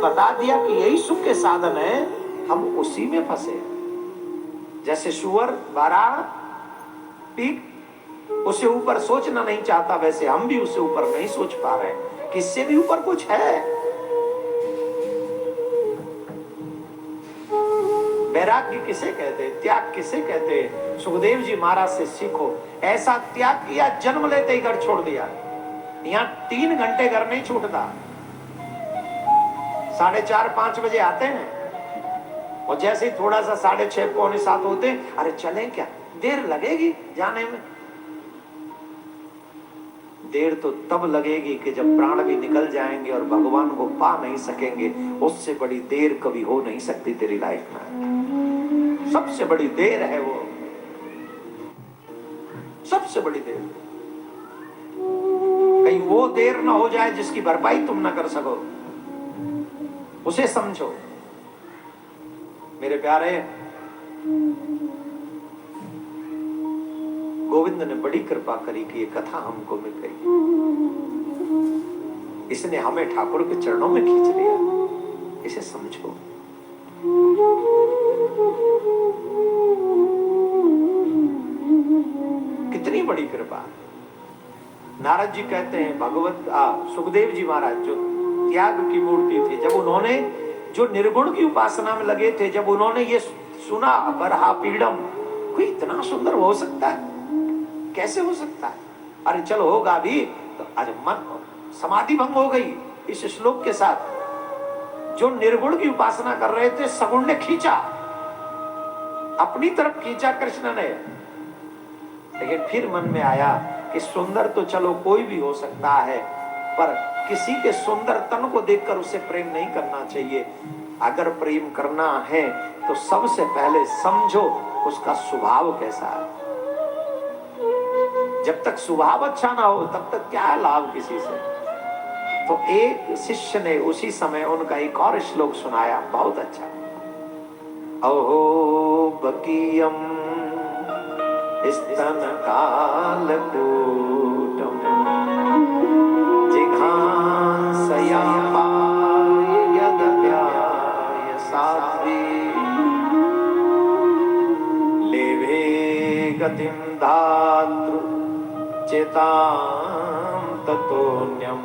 बता दिया कि यही सुख के साधन है, हम उसी में फंसे। जैसे सुअर बारह पीक उसे ऊपर सोचना नहीं चाहता, वैसे हम भी उसे ऊपर नहीं सोच पा रहे कि इससे भी ऊपर कुछ है। वैराग्य किसे कहते, त्याग किसे कहते? सुखदेव जी महाराज से सीखो। ऐसा त्याग किया, जन्म लेते ही घर छोड़ दिया। यहाँ 3 घंटे घर नहीं छूटता, 4:30-5 बजे आते हैं और जैसे ही थोड़ा सा 6:30 पौने 7 होते, अरे चलें क्या, देर लगेगी जाने में। देर तो तब लगेगी कि जब प्राण भी निकल जाएंगे और भगवान को पा नहीं सकेंगे। उससे बड़ी देर कभी हो नहीं सकती तेरी लाइफ में। सबसे बड़ी देर है वो, सबसे बड़ी देर। कहीं वो देर ना हो जाए जिसकी भरपाई तुम ना कर सको, उसे समझो। मेरे प्यारे, गोविंद ने बड़ी कृपा करी कि ये कथा हमको मिल गई। इसने हमें ठाकुर के चरणों में खींच लिया, इसे समझो। कितनी बड़ी कृपा। नारद जी कहते हैं सुखदेव जी महाराज जो त्याग की मूर्ति थे, जब उन्होंने जो निर्गुण की उपासना में लगे थे, जब उन्होंने ये सुना बरहा पीड़म, कोई इतना सुंदर हो सकता है, कैसे हो सकता है? अरे चलो होगा भी तो। आज मन समाधि भंग हो गई इस श्लोक के साथ। जो निर्गुण की उपासना कर रहे थे, सगुण ने खींचा, अपनी तरफ खींचा कृष्ण ने। लेकिन फिर मन में आया कि सुंदर तो चलो कोई भी हो सकता है, पर किसी के सुंदर तन को देखकर उसे प्रेम नहीं करना चाहिए। अगर प्रेम करना है तो सबसे पहले समझो उसका स्वभाव कैसा है। जब तक स्वभाव अच्छा ना हो तब तक क्या लाभ किसी से। तो एक शिष्य ने उसी समय उनका एक और श्लोक सुनाया, बहुत अच्छा। अहो बकीयम स्तन कालकूटम जिघांसया यदव्याय साध्वी लेभे गतिं धातृ चेतां ततोऽन्यं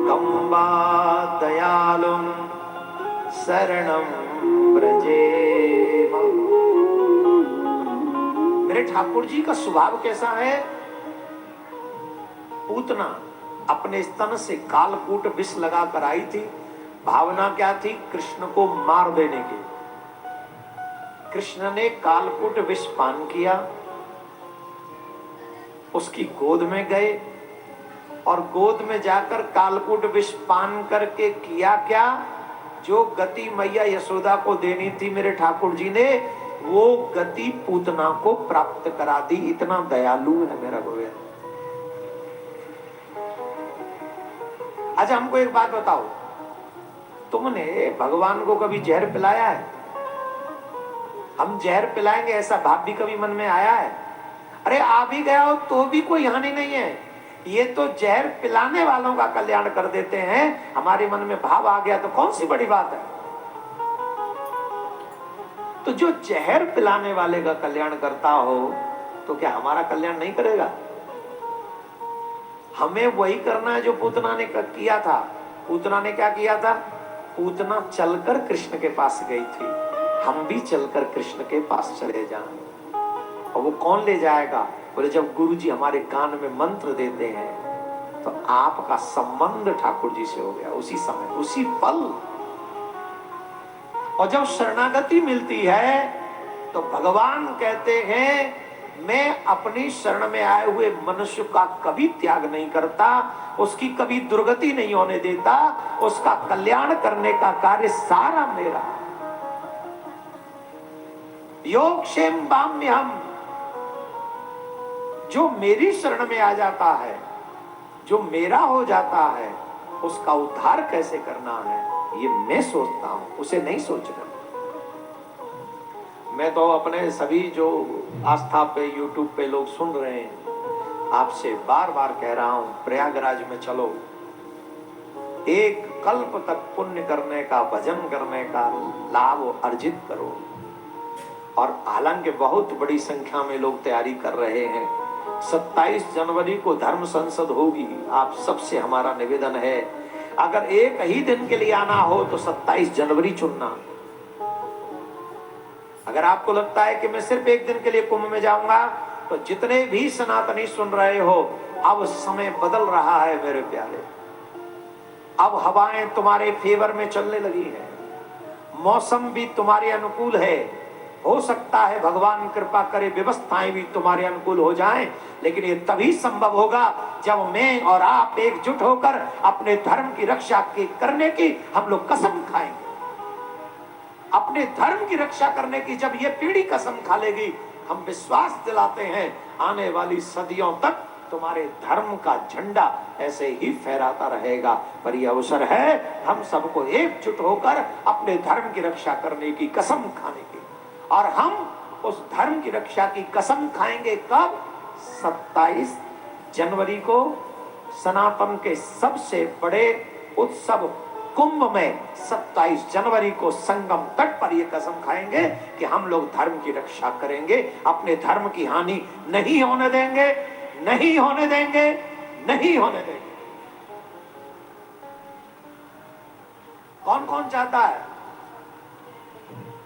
कम्बा दयालुं शरणं व्रजेम। मेरे ठाकुर जी का स्वभाव कैसा है? पूतना अपने स्तन से कालकूट विष लगाकर आई थी। भावना क्या थी? कृष्ण को मार देने की। कृष्ण ने कालकूट विष पान किया, उसकी गोद में गए और गोद में जाकर कालकूट विष पान करके किया क्या? जो गति मैया यशोदा को देनी थी मेरे ठाकुर जी ने, वो गति पूतना को प्राप्त करा दी। इतना दयालु है मेरा गोविंद। अच्छा हमको एक बात बताओ, तुमने भगवान को कभी जहर पिलाया है? हम जहर पिलाएंगे ऐसा भाव भी कभी मन में आया है? अरे आ भी गया हो तो भी कोई हानि नहीं है। ये तो जहर पिलाने वालों का कल्याण कर देते हैं। हमारे मन में भाव आ गया तो कौन सी बड़ी बात है? तो जो जहर पिलाने वाले का कल्याण करता हो तो क्या हमारा कल्याण नहीं करेगा? हमें वही करना है जो पूतना ने किया था। पूतना ने क्या किया था? पूतना चलकर कृष्ण के पास गई थी। हम भी चलकर कृष्ण के पास चले जाएं। और वो कौन ले जाएगा? बोले जब गुरु जी हमारे कान में मंत्र देते हैं तो आपका संबंध ठाकुर जी से हो गया उसी समय, उसी पल। और जब शरणागति मिलती है तो भगवान कहते हैं मैं अपनी शरण में आए हुए मनुष्य का कभी त्याग नहीं करता, उसकी कभी दुर्गति नहीं होने देता, उसका कल्याण करने का कार्य सारा मेरा। योगक्षेम बाम्यहम्, जो मेरी शरण में आ जाता है, जो मेरा हो जाता है, उसका उद्धार कैसे करना है ये मैं सोचता हूं, उसे नहीं सोचना। मैं तो अपने सभी जो आस्था पे यूट्यूब पे लोग सुन रहे हैं, आपसे बार बार कह रहा हूं, प्रयागराज में चलो। एक कल्प तक पुण्य करने का, भजन करने का लाभ अर्जित करो। और हालांकि बहुत बड़ी संख्या में लोग तैयारी कर रहे हैं। 27 जनवरी को धर्म संसद होगी। आप सबसे हमारा निवेदन है, अगर एक ही दिन के लिए आना हो तो 27 जनवरी चुनना। अगर आपको लगता है कि मैं सिर्फ एक दिन के लिए कुंभ में जाऊंगा, तो जितने भी सनातनी सुन रहे हो, अब समय बदल रहा है मेरे प्यारे। अब हवाएं तुम्हारे फेवर में चलने लगी है, मौसम भी तुम्हारे अनुकूल है। हो सकता है भगवान कृपा करे व्यवस्थाएं भी तुम्हारे अनुकूल हो जाएं, लेकिन ये तभी संभव होगा जब मैं और आप एकजुट होकर अपने धर्म की रक्षा करने की हम लोग कसम खाएंगे। अपने धर्म की रक्षा करने की जब ये पीढ़ी कसम खा लेगी, हम विश्वास दिलाते हैं आने वाली सदियों तक तुम्हारे धर्म का झंडा ऐसे ही फहराता रहेगा। पर यह अवसर है हम सबको एकजुट होकर अपने धर्म की रक्षा करने की कसम खाने की। और हम उस धर्म की रक्षा की कसम खाएंगे कब? 27 जनवरी को सनातन के सबसे बड़े उत्सव कुंभ में 27 जनवरी को संगम तट पर यह कसम खाएंगे कि हम लोग धर्म की रक्षा करेंगे, अपने धर्म की हानि नहीं होने देंगे, नहीं होने देंगे, नहीं होने देंगे। कौन कौन चाहता है?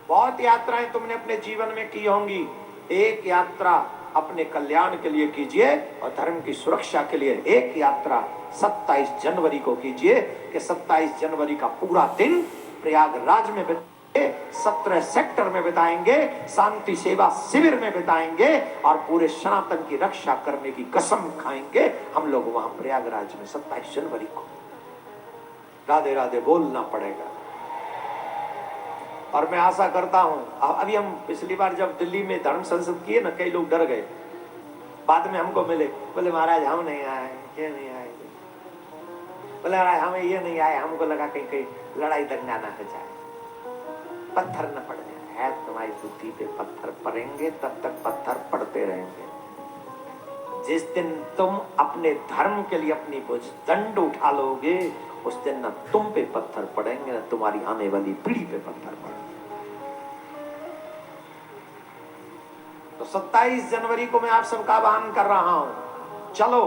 बहुत यात्राएं तुमने अपने जीवन में की होंगी। एक यात्रा अपने कल्याण के लिए कीजिए और धर्म की सुरक्षा के लिए एक यात्रा 27 जनवरी को कीजिए कि 27 जनवरी का पूरा दिन प्रयागराज में बिताएंगे, 17 सेक्टर में बिताएंगे, शांति सेवा शिविर में बिताएंगे और पूरे सनातन की रक्षा करने की कसम खाएंगे हम लोग वहां प्रयागराज में 27 जनवरी को। राधे राधे बोलना पड़ेगा। और मैं आशा करता हूं, अभी हम पिछली बार जब दिल्ली में धर्म संसद किए ना, कई लोग डर गए। बाद में हमको मिले, बोले महाराज हम नहीं आए, ये नहीं आए, बोले महाराज हमें ये नहीं आए, हमको लगा कहीं कहीं लड़ाई दंगा ना हो जाए, पत्थर न पड़ जाए। है तुम्हारी बुद्धि पे पत्थर पड़ेंगे, तब तक पत्थर पड़ते रहेंगे। जिस दिन तुम अपने धर्म के लिए अपनी कुछ दंड उठा लोगे, उस दिन न तुम पे पत्थर पड़ेंगे, न तुम्हारी आने वाली पीढ़ी पे पत्थर पड़ेंगे। तो 27 जनवरी को मैं आप सबका आह्वान कर रहा हूं, चलो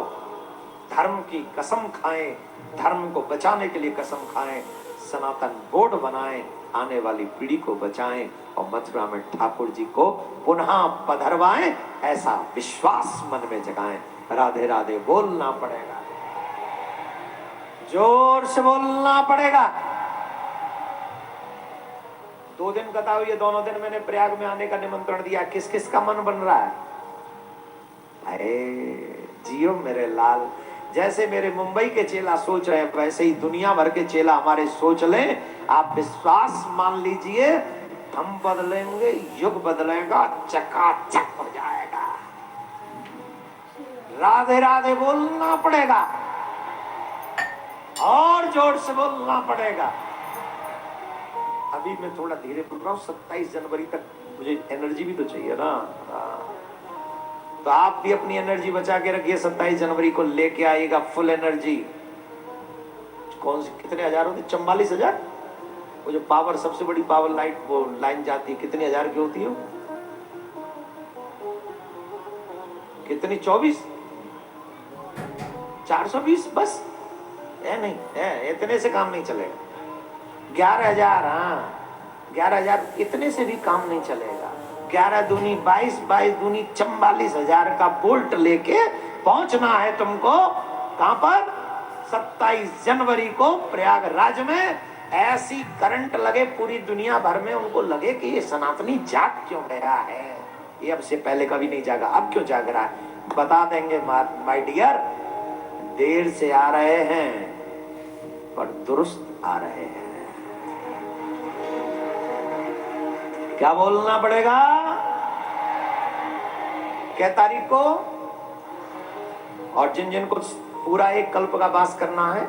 धर्म की कसम खाएं, धर्म को बचाने के लिए कसम खाएं, सनातन बोर्ड बनाएं, आने वाली पीढ़ी को बचाएं और मथुरा में ठाकुर जी को पुनः पधरवाएं, ऐसा विश्वास मन में जगाएं। राधे राधे बोलना पड़ेगा, जोर से बोलना पड़ेगा। 2 दिन कथा हुई है, दोनों दिन मैंने प्रयाग में आने का निमंत्रण दिया। किस किस का मन बन रहा है? अरे जियो मेरे लाल, जैसे मेरे मुंबई के चेला सोच रहे हैं, वैसे ही दुनिया भर के चेला हमारे सोच लें। आप विश्वास मान लीजिए, हम बदलेंगे, युग बदलेगा, चकाचक हो जाएगा। राधे राधे बोलना पड़ेगा और जोर से बोलना पड़ेगा। अभी मैं थोड़ा धीरे बोल रहा हूं, 27 जनवरी तक मुझे एनर्जी भी तो चाहिए ना। तो आप भी अपनी एनर्जी बचा के रखिए, 27 जनवरी को लेके आएगा फुल एनर्जी। कौन से कितने हजार होते? 44,000। वो जो पावर, सबसे बड़ी पावर लाइट, वो लाइन जाती है, कितने हजार की होती है? कितनी? 24, 420 बस है। नहीं है, इतने से काम नहीं चलेगा। 11,000, हाँ 11,000, इतने से भी काम नहीं चलेगा। 11 दूनी 22, 22 दूनी 44,000 का बोल्ट लेके पहुंचना है तुमको। कहां पर? 27 जनवरी को प्रयागराज में। ऐसी करंट लगे पूरी दुनिया भर में, उनको लगे कि ये सनातनी जाग क्यों गया है। ये अब से पहले कभी नहीं जागा, अब क्यों जाग रहा है? बता देंगे माय डियर। देर से आ रहे हैं पर दुरुस्त आ रहे हैं। क्या बोलना पड़ेगा? क्या तारीख को? और जिन जिन को पूरा एक कल्प का वास करना है,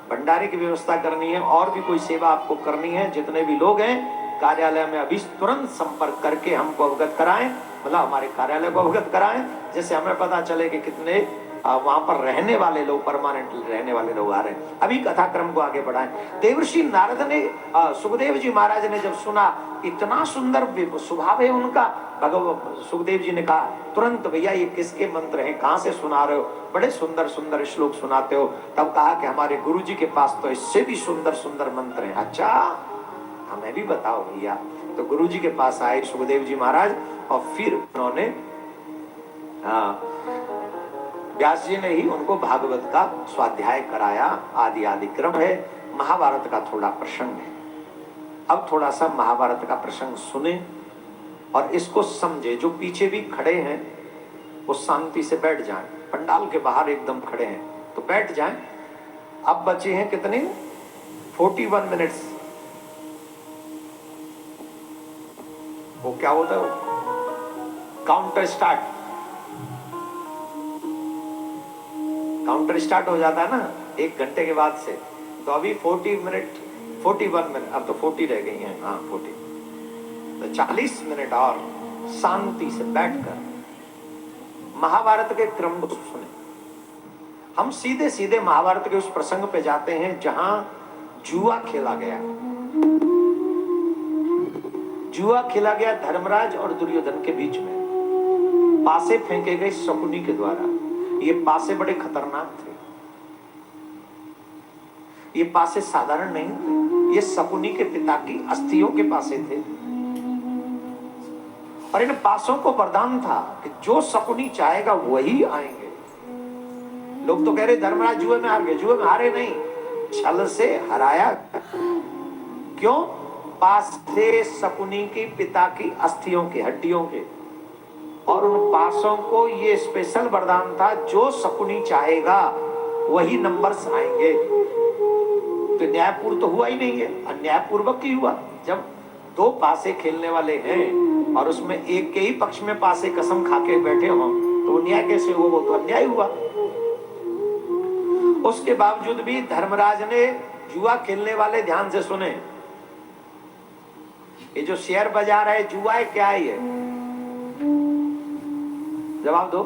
भंडारे की व्यवस्था करनी है, और भी कोई सेवा आपको करनी है, जितने भी लोग हैं कार्यालय में अभी तुरंत संपर्क करके हमको अवगत कराएं, मतलब हमारे कार्यालय को अवगत कराएं, जिससे हमें पता चले कि कितने वहां पर रहने वाले लोग, परमानेंटली रहने वाले लोग आ रहे हैं। अभी कथाक्रम को आगे बढ़ाएं। देवर्षि नारद ने, सुखदेव जी महाराज ने जब सुना, इतना सुंदर स्वभाव है उनका, भगवान सुखदेव जी ने कहा तुरंत, भैया ये किसके मंत्र हैं, कहां से सुना रहे हो, बड़े सुंदर सुंदर श्लोक सुनाते हो। तब कहा कि हमारे गुरु जी के पास तो इससे भी सुंदर सुंदर मंत्र हैं। अच्छा, हमें भी बताओ भैया। तो गुरु जी के पास आए सुखदेव जी महाराज, और फिर उन्होंने व्यास जी ने ही उनको भागवत का स्वाध्याय कराया। आदि आदि क्रम है। महाभारत का थोड़ा प्रसंग है। अब थोड़ा सा महाभारत का प्रसंग सुने और इसको समझे। जो पीछे भी खड़े हैं वो शांति से बैठ जाएं। पंडाल के बाहर एकदम खड़े हैं तो बैठ जाएं। अब बचे हैं कितने, 41 मिनट्स। वो क्या होता है, काउंटर स्टार्ट, काउंटर स्टार्ट हो जाता है ना 1 घंटे के बाद से। तो अभी 41 मिनट, अब तो 40 रह गई हैं। हाँ 40, तो 40 मिनट और शांति से बैठकर महाभारत के क्रम को सुने। हम सीधे सीधे महाभारत के उस प्रसंग पे जाते हैं जहां जुआ खेला गया। जुआ खेला गया धर्मराज और दुर्योधन के बीच में। पासे फेंके गए शकुनी के द्वारा। ये पासे बड़े खतरनाक थे। ये पासे साधारण नहीं थे, ये शकुनी के पिता की अस्थियों के पासे थे। और इन पासों को वरदान था कि जो शकुनी चाहेगा वही आएंगे। लोग तो कह रहे धर्मराज जुए में हार गए। जुए में हारे नहीं, छल से हराया। क्यों? पास थे शकुनी की पिता की अस्थियों के, हड्डियों के। और उन पासों को ये स्पेशल वरदान था, जो शकुनी चाहेगा वही नंबर्स आएंगे। तो न्यायपूर्ण तो हुआ ही नहीं है, अन्यायपूर्वक ही हुआ। जब 2 पासे खेलने वाले हैं और उसमें एक के ही पक्ष में पासे कसम खा के बैठे हों तो वो न्याय कैसे हुआ? वो तो अन्याय हुआ। उसके बावजूद भी धर्मराज ने, जुआ खेलने वाले ध्यान से सुने, ये जो शेयर बाजार है जुआ है क्या है? ये जवाब दो।